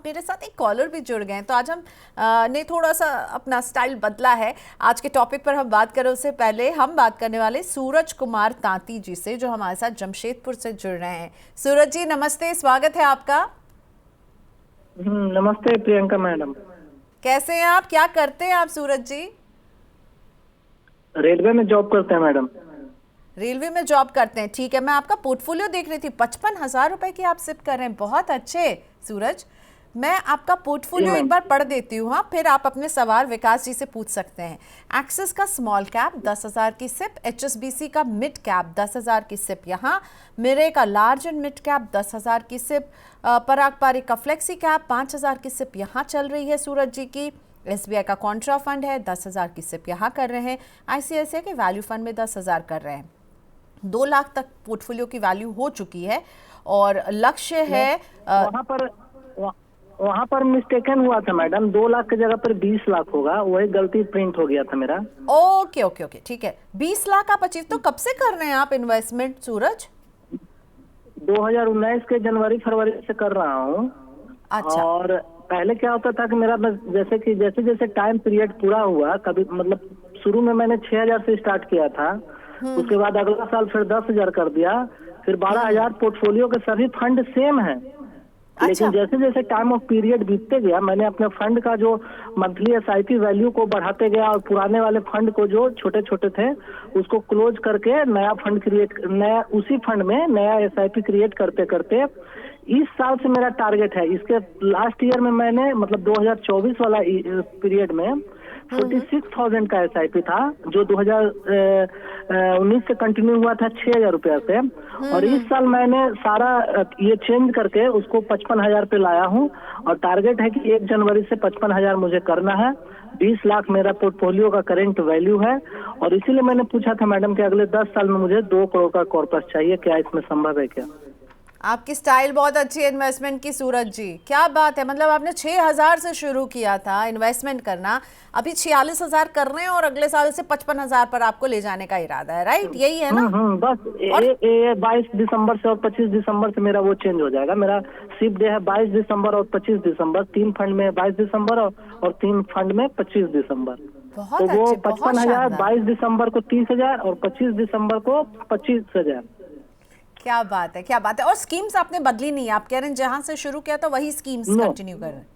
मेरे साथ एक कॉलर भी जुड़ गए हैं, तो आज हम ने थोड़ा सा अपना स्टाइल बदला है। आज के टॉपिक पर हम बात करें उससे पहले हम बात करने वाले सूरज कुमार तांती जी से, जो हमारे साथ जमशेदपुर से जुड़ रहे हैं। सूरज जी नमस्ते, स्वागत है आपका। नमस्ते प्रियंका मैडम। कैसे हैं आप, क्या करते हैं आप सूरज जी? रेलवे में जॉब करते हैं मैडम। रेलवे में जॉब करते हैं, ठीक है। मैं आपका पोर्टफोलियो देख रही थी, 55,000 रुपए की आप सिप कर रहे हैं, बहुत अच्छे सूरज। मैं आपका पोर्टफोलियो एक बार पढ़ देती हूँ, हाँ, फिर आप अपने सवाल विकास जी से पूछ सकते हैं। एक्सिस का स्मॉल कैप 10,000 की सिप, एचएसबीसी का मिड कैप 10,000 की सिप यहाँ, मिरे का लार्ज एंड मिड कैप 10,000 की सिप, पराग पारिक का फ्लेक्सी कैप 5,000 की सिप यहाँ चल रही है सूरज जी की। एसबीआई का कॉन्ट्रा फंड है 10,000 की सिप यहाँ कर रहे हैं। आईसीआईसीआई के वैल्यू फंड में 10,000 कर रहे हैं। 2 लाख तक पोर्टफोलियो की वैल्यू हो चुकी है और लक्ष्य है वहाँ पर मिस्टेकन हुआ था मैडम, 2 लाख की जगह पर 20 लाख होगा, वही गलती प्रिंट हो गया था मेरा। ओके ओके ओके, ठीक है। 20 लाख आप अचीव तो कब से कर रहे हैं आप इन्वेस्टमेंट सूरज? 2019 के जनवरी फरवरी से कर रहा हूँ। अच्छा। और पहले क्या होता था कि मेरा बस जैसे जैसे टाइम पीरियड पूरा हुआ, कभी मतलब शुरू में मैंने 6,000 से स्टार्ट किया था, उसके बाद अगला साल फिर 10,000 कर दिया, फिर 12,000। पोर्टफोलियो के सभी फंड सेम है। अच्छा। लेकिन जैसे जैसे टाइम ऑफ पीरियड बीतते गया, मैंने अपने फंड का जो मंथली एसआईपी वैल्यू को बढ़ाते गया और पुराने वाले फंड को जो छोटे छोटे थे उसको क्लोज करके नया फंड नया उसी फंड में नया एसआईपी क्रिएट करते करते इस साल से मेरा टारगेट है। इसके लास्ट ईयर में मैंने मतलब 2024 वाला पीरियड में 46,000 का एसआईपी था, जो 2019 से कंटिन्यू हुआ था 6,000 रुपया से। और इस साल मैंने सारा ये चेंज करके उसको 55,000 पे लाया हूँ और टारगेट है कि 1 जनवरी से 55,000 मुझे करना है। 20 लाख मेरा पोर्टफोलियो का करंट वैल्यू है और इसीलिए मैंने पूछा था मैडम कि अगले 10 साल में मुझे 2 करोड़ का कॉर्पस चाहिए, क्या इसमें संभव है क्या? आपकी स्टाइल बहुत अच्छी है इन्वेस्टमेंट की सूरज जी, क्या बात है। मतलब आपने 6,000 से शुरू किया था इन्वेस्टमेंट करना, अभी 46,000 कर रहे हैं और अगले साल से 55,000 पर आपको ले जाने का इरादा है, राइट? यही है ना? बस 22 दिसंबर से और 25 दिसंबर से मेरा वो चेंज हो जाएगा। मेरा सिप डे है 22 दिसंबर और 25 दिसंबर, 3 फंड में 22 दिसंबर और 3 फंड में 25 दिसंबर। बहुत तो वो अच्छे, 55,000 22 दिसंबर को 30,000 और 25 दिसंबर को 25,000। क्या बात है, क्या बात है। और स्कीम्स आपने बदली नहीं है, आप कह रहे हैं जहां से शुरू किया था वही स्कीम्स कंटिन्यू कर रहे हैं?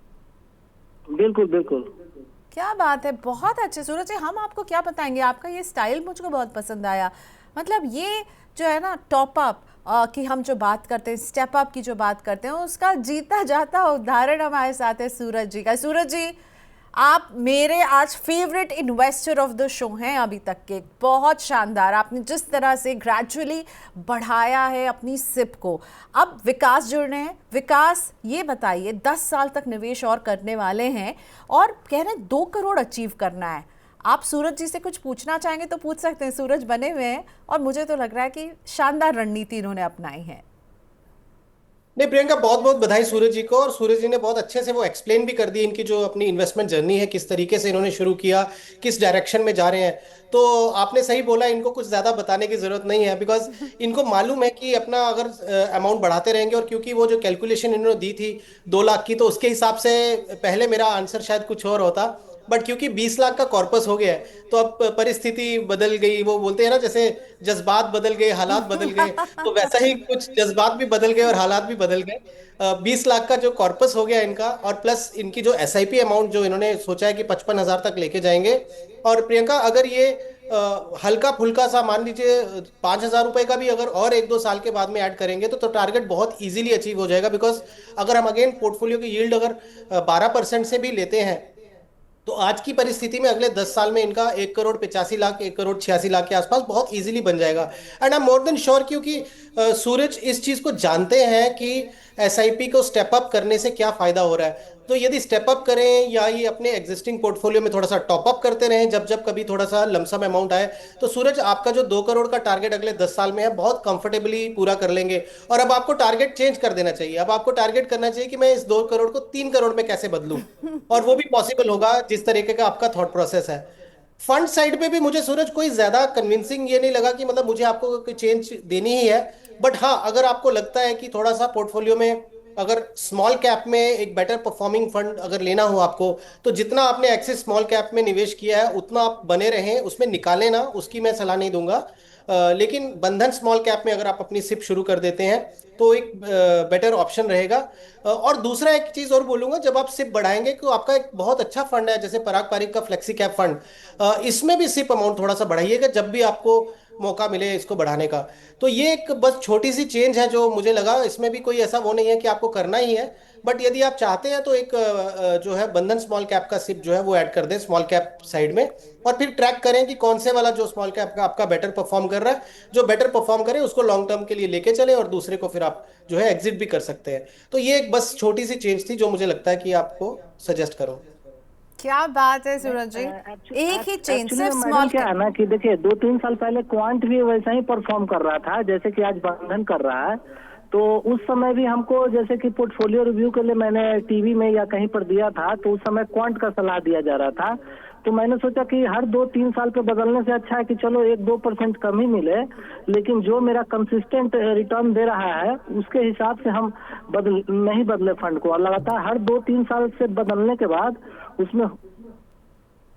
बिल्कुल बिल्कुल। क्या बात है, बहुत अच्छे सूरज जी। हम आपको क्या बताएंगे, आपका ये स्टाइल मुझको बहुत पसंद आया। मतलब ये जो है ना टॉप अप की हम जो बात करते हैं, स्टेप अप की जो बात करते हैं, उसका जीता जाता उदाहरण हमारे साथ है सूरज जी का। सूरज जी, आप मेरे आज favourite investor of the show हैं अभी तक के। बहुत शानदार, आपने जिस तरह से ग्रेजुअली बढ़ाया है अपनी सिप को। अब विकास जुड़ रहे हैं। विकास, ये बताइए, 10 साल तक निवेश और करने वाले हैं और कह रहे हैं 2 करोड़ अचीव करना है। आप सूरज जी से कुछ पूछना चाहेंगे तो पूछ सकते हैं, सूरज बने हुए हैं और मुझे तो लग रहा है कि शानदार रणनीति इन्होंने अपनाई है। नहीं प्रियंका, बहुत बहुत बधाई सूरज जी को। और सूरज जी ने बहुत अच्छे से वो एक्सप्लेन भी कर दी इनकी जो अपनी इन्वेस्टमेंट जर्नी है, किस तरीके से इन्होंने शुरू किया, किस डायरेक्शन में जा रहे हैं। तो आपने सही बोला, इनको कुछ ज़्यादा बताने की ज़रूरत नहीं है, बिकॉज इनको मालूम है कि अपना अगर अमाउंट बढ़ाते रहेंगे। और क्योंकि वो जो कैलकुलेशन इन्होंने दी थी 2 लाख की, तो उसके हिसाब से पहले मेरा आंसर शायद कुछ और होता। बट क्योंकि 20 लाख का कॉर्पस हो गया है, तो अब परिस्थिति बदल गई। वो बोलते हैं ना, जैसे जज्बात बदल गए, हालात बदल गए, तो वैसा ही कुछ जज्बात भी बदल गए और हालात भी बदल गए। 20 लाख का जो कॉर्पस हो गया इनका, और प्लस इनकी जो एसआईपी अमाउंट जो इन्होंने सोचा है कि 55,000 तक लेके जाएंगे। और प्रियंका, अगर ये हल्का फुल्का सा मान लीजिए 5,000 रुपए का भी अगर और 1-2 साल के बाद में ऐड करेंगे तो टारगेट बहुत इजीली अचीव हो जाएगा। बिकॉज अगर हम अगेन पोर्टफोलियो की यील्ड अगर 12% से भी लेते हैं, तो आज की परिस्थिति में अगले 10 साल में इनका 1,85,00,000 1,86,00,000 के आसपास बहुत इजीली बन जाएगा। And I am more than sure, क्योंकि सूरज इस चीज को जानते हैं कि एसआईपी को स्टेप अप करने से क्या फायदा हो रहा है। तो यदि स्टेप अप करें या ये अपने एग्जिस्टिंग पोर्टफोलियो में थोड़ा सा टॉप अप करते रहें जब जब कभी थोड़ा सा लमसम अमाउंट आए, तो सूरज आपका जो 2 करोड़ का टारगेट अगले 10 साल में है बहुत कंफर्टेबली पूरा कर लेंगे। और अब आपको टारगेट चेंज कर देना चाहिए। अब आपको टारगेट करना चाहिए कि मैं इस 2 करोड़ को 3 करोड़ में कैसे बदलूं। और वो भी पॉसिबल होगा जिस तरीके का आपका थॉट प्रोसेस है। फंड साइड पे भी मुझे सूरज कोई ज्यादा कन्विंसिंग ये नहीं लगा कि मतलब मुझे आपको कोई चेंज देनी ही है। बट हाँ, अगर आपको लगता है कि थोड़ा सा पोर्टफोलियो में अगर स्मॉल कैप में एक बेटर परफॉर्मिंग फंड अगर लेना हो आपको, तो जितना आपने एक्सिस स्मॉल कैप में निवेश किया है उतना आप बने रहें, उसमें निकालें ना, उसकी मैं सलाह नहीं दूंगा। लेकिन बंधन स्मॉल कैप में अगर आप अपनी सिप शुरू कर देते हैं तो एक बेटर ऑप्शन रहेगा। और दूसरा एक चीज और बोलूंगा, जब आप सिप बढ़ाएंगे, तो आपका एक बहुत अच्छा फंड है जैसे पराग पारिक का फ्लेक्सी कैप फंड, इसमें भी सिप अमाउंट थोड़ा सा बढ़ाइएगा जब भी आपको मौका मिले इसको बढ़ाने का। तो ये एक बस छोटी सी चेंज है जो मुझे लगा, इसमें भी कोई ऐसा वो नहीं है कि आपको करना ही है। बट यदि आप चाहते हैं तो एक जो है बंधन स्मॉल कैप का सिप जो है वो ऐड कर दें स्मॉल कैप साइड में, और फिर ट्रैक करें कि कौन से वाला जो स्मॉल कैप का आपका बेटर परफॉर्म कर रहा है, जो बेटर परफॉर्म करे उसको लॉन्ग टर्म के लिए लेके चले, और दूसरे को फिर आप जो है एग्जिट भी कर सकते हैं। तो ये एक बस छोटी सी चेंज थी जो मुझे लगता है कि आपको सजेस्ट करूं। क्या बात है सूरज जी, एक ही चेंज एक्चुअली सिर्फ मैडम स्मॉल क्या है ना कि देखिए 2-3 साल पहले क्वांट भी वैसा ही परफॉर्म कर रहा था जैसे कि आज बंधन कर रहा है। तो उस समय भी हमको जैसे कि पोर्टफोलियो रिव्यू के लिए मैंने टीवी में या कहीं पर दिया था, तो उस समय क्वांट का सलाह दिया जा रहा था। तो मैंने सोचा कि हर 2-3 साल पे बदलने से अच्छा है कि चलो 1-2% कम ही मिले, लेकिन जो मेरा कंसिस्टेंट रिटर्न दे रहा है उसके हिसाब से हम नहीं बदले फंड को। और लगातार हर 2-3 साल से बदलने के बाद उसमें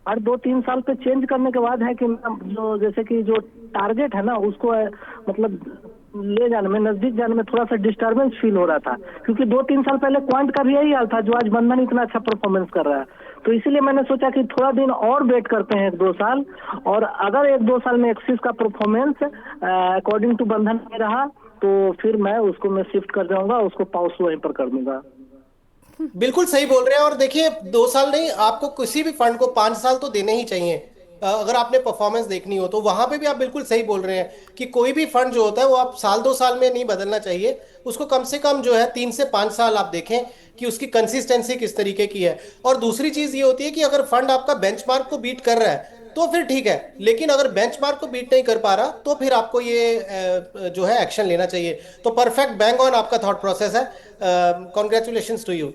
हर 2-3 साल पे चेंज करने के बाद है कि जो जैसे कि जो टारगेट है ना उसको मतलब ले जाने में, नजदीक जाने में थोड़ा सा डिस्टरबेंस फील हो रहा था, क्योंकि 2-3 साल पहले क्वांट का भी यही हाल था जो आज बंधन इतना अच्छा परफॉर्मेंस कर रहा है। तो इसीलिए मैंने सोचा कि थोड़ा दिन और वेट करते हैं 1-2 साल, और अगर 1-2 साल में एक्सिस का परफॉर्मेंस अकॉर्डिंग टू बंधन में रहा तो फिर मैं उसको मैं शिफ्ट कर जाऊंगा, उसको पॉज वहीं पर कर दूंगा। बिल्कुल सही बोल रहे हैं। और देखिए 2 साल नहीं, आपको किसी भी फंड को 5 साल तो देने ही चाहिए अगर आपने परफॉर्मेंस देखनी हो। तो वहां पे भी आप बिल्कुल सही बोल रहे हैं कि कोई भी फंड जो होता है वो आप साल 2 साल में नहीं बदलना चाहिए, उसको कम से कम जो है 3 से 5 साल आप देखें कि उसकी कंसिस्टेंसी किस तरीके की है। और दूसरी चीज ये होती है कि अगर फंड आपका बेंचमार्क को बीट कर रहा है तो फिर ठीक है, लेकिन अगर बेंचमार्क को बीट नहीं कर पा रहा तो फिर आपको ये जो है एक्शन लेना चाहिए। तो परफेक्ट बैंग ऑन आपका थॉट प्रोसेस है। Congratulations to you.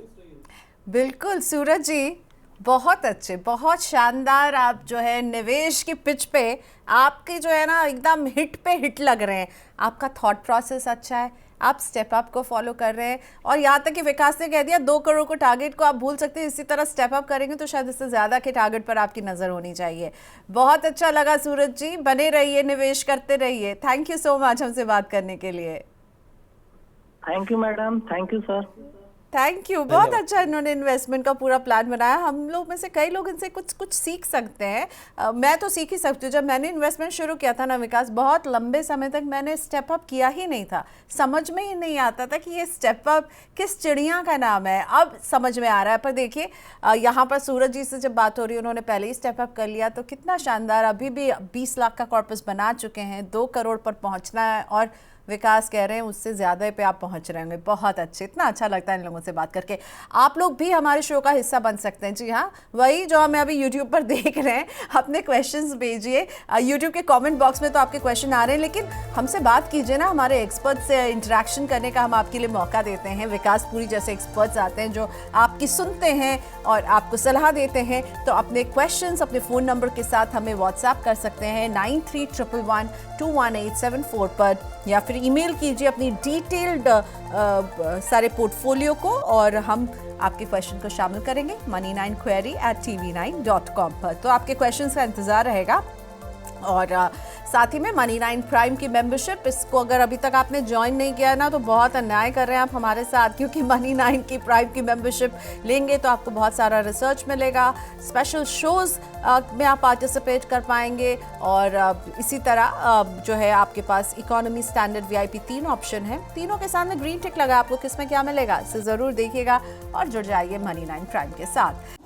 बिल्कुल सूरज जी, बहुत अच्छे, बहुत शानदार। आप जो है निवेश की पिच पे आपके जो है ना एकदम हिट पे हिट लग रहे हैं। आपका थॉट प्रोसेस अच्छा है, आप स्टेप अप को फॉलो कर रहे हैं, और यहाँ तक कि विकास ने कह दिया 2 करोड़ को टारगेट को आप भूल सकते हैं, इसी तरह स्टेप अप करेंगे तो शायद इससे ज़्यादा के टारगेट पर आपकी नज़र होनी चाहिए। बहुत अच्छा लगा सूरज जी, बने रहिए, निवेश करते रहिए। थैंक यू सो मच हमसे बात करने के लिए। Thank you madam, thank you sir. Thank you. बहुत अच्छा इन्होंने इन्वेस्टमेंट का पूरा प्लान बनाया। हम लोग में से कई लोग इनसे कुछ कुछ सीख सकते हैं। मैं तो सीख ही सकती हूँ। जब मैंने इन्वेस्टमेंट शुरू किया था ना विकास, बहुत लंबे समय तक मैंने स्टेप अप किया ही नहीं था, समझ में ही नहीं आता था कि ये स्टेप अप किस चिड़िया का नाम है। अब समझ में आ रहा है। पर देखिए यहाँ पर सूरज जी से जब बात हो रही है, उन्होंने पहले ही स्टेप अप कर लिया, तो कितना शानदार। अभी भी 20 लाख का कॉर्पस बना चुके हैं, 2 करोड़ पर पहुँचना है, और विकास कह रहे हैं उससे ज़्यादा पे आप पहुंच रहे होंगे। बहुत अच्छे, इतना अच्छा लगता है इन लोगों से बात करके। आप लोग भी हमारे शो का हिस्सा बन सकते हैं। जी हाँ, वही जो हमें अभी यूट्यूब पर देख रहे हैं, अपने क्वेश्चंस भेजिए। यूट्यूब के कमेंट बॉक्स में तो आपके क्वेश्चन आ रहे हैं, लेकिन हमसे बात कीजिए ना। हमारे एक्सपर्ट से इंटरेक्शन करने का हम आपके लिए मौका देते हैं। विकास पूरी जैसे एक्सपर्ट्स आते हैं जो आपकी सुनते हैं और आपको सलाह देते हैं। तो अपने क्वेश्चंस अपने फ़ोन नंबर के साथ हमें व्हाट्सएप कर सकते हैं 9311211874 पर, या फिर ईमेल कीजिए अपनी डिटेल्ड सारे पोर्टफोलियो को, और हम आपके क्वेश्चन को शामिल करेंगे money9query@tv9.com पर। तो आपके क्वेश्चंस का इंतज़ार रहेगा। और साथ ही में Money9 प्राइम की मेंबरशिप, इसको अगर अभी तक आपने ज्वाइन नहीं किया ना तो बहुत अन्याय कर रहे हैं आप हमारे साथ, क्योंकि Money9 की प्राइम की मेंबरशिप लेंगे तो आपको बहुत सारा रिसर्च मिलेगा, स्पेशल शोज़ में आप पार्टिसिपेट कर पाएंगे, और इसी तरह जो है आपके पास इकोनॉमी, स्टैंडर्ड, VIP 3 ऑप्शन है। तीनों के सामने ग्रीन टिक लगा, आपको किस में क्या मिलेगा इसे ज़रूर देखिएगा और जुड़ जाइए Money9 प्राइम के साथ।